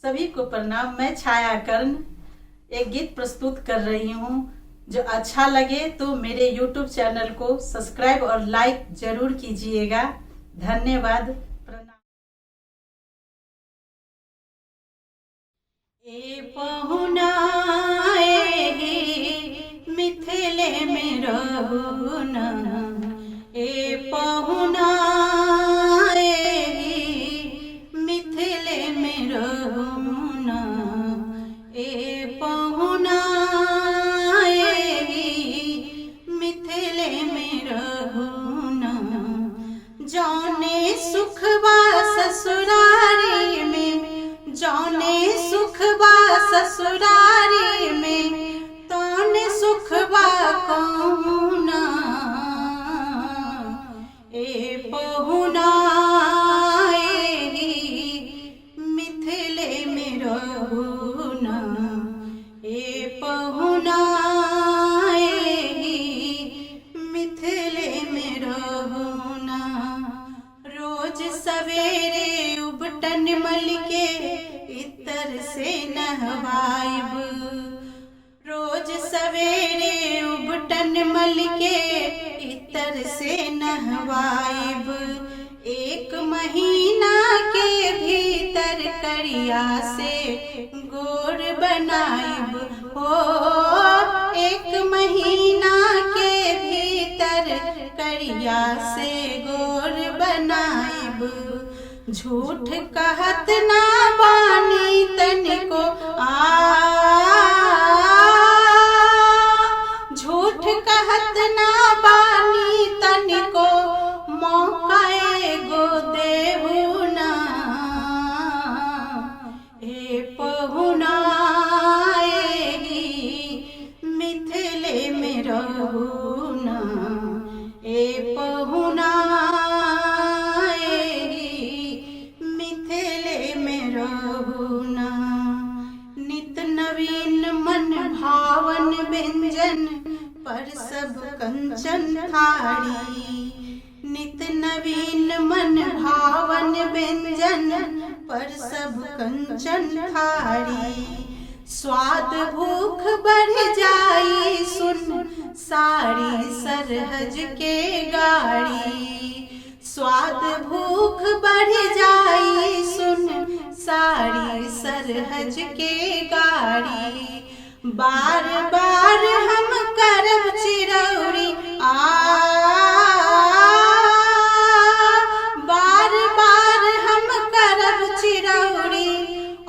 सभी को प्रणाम। मैं छाया कर्ण एक गीत प्रस्तुत कर रही हूँ। जो अच्छा लगे तो मेरे YouTube चैनल को सब्सक्राइब और लाइक जरूर कीजिएगा। धन्यवाद। प्रणाम। ए पहुना मिथिले में रहुना, ए पहुना मिथिले में रहुना, ए पहुना मिथिले में रहुना। जौने सुखबा ससुरारी में, जौने सुखबा ससुरारी में, तौने सुखबा कहुना। ए पहुना मिथिले में रहुना, ए पहुना मिथिले में रहुना। रोज सवेरे उबटन मल के इतर से नहवाइब, रोज सवेरे उबटन मल के इतर से नहवाइब। एक महीना के भीतर करिया से गोर बनाइब हो, एक महीना के भीतर करिया से गोर बनाइब। झूठ कहत ना बानी तनिको झूठ कहत ना बानी तनिको, मौका एगो देहु ना। ए पहुना मिथिले में रहुना, ए पहुना मिथिले में रहुना। नित नवीन मन भावन व्यंजन पर सब कंचन थारी, नित नवीन मन भावन व्यंजन पर सब कंचन थारी। स्वाद भूख बढ़ जाई सुन सारी सरहज के गाड़ी, स्वाद भूख बढ़ जाई सुन सारी सरहज के गाड़ी। बार बार हम करब चिरौरी बार बार हम करब चिरौरी,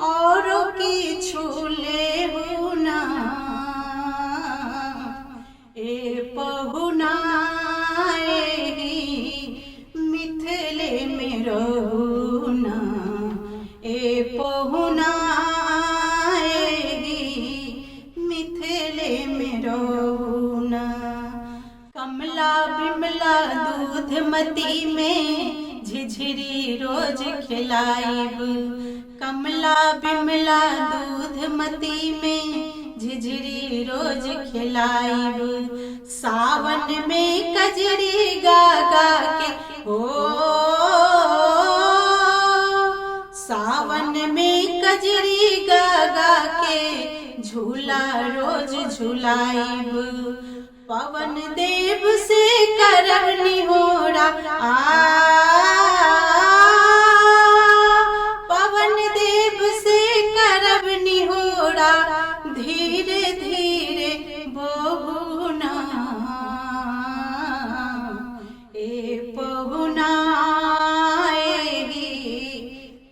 औरों की छूले हुना। ए पहुना मिथिले में रहुना, ए पहुना मिथिले में रहुना। कमला बिमला दूधमती में झिझरी रोज खिलाइब, कमला बिमला दूधमती में झिझरी रोज खिलाइब। सावन में कजरी गा गा के हो, सावन में कजरी गा गा के झूला रोज झुलाइब। पवन देव से करब निहोरा पवन देव से करब निहोरा, धीरे धीरे बहुना। ए पहुना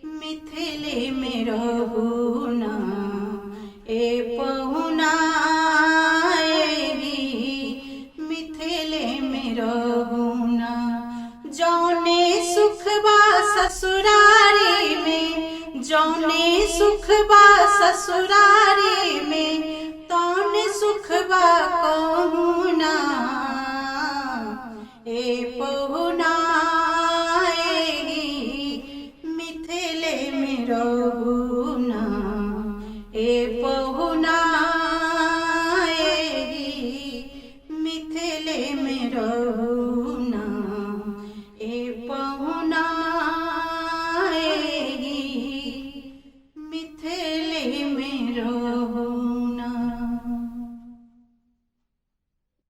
मिथिले में रहुना, ए पहुना मिथिले में रहुना। जौने सुखबा ससुरारी में, जौने सुखबा ससुरारी में, तौने सुखबा कहुना। ए पहुना मिथिले में रहुना, ए पहुना मिथिले में रहुना, ए पहुना मिथिले रहो।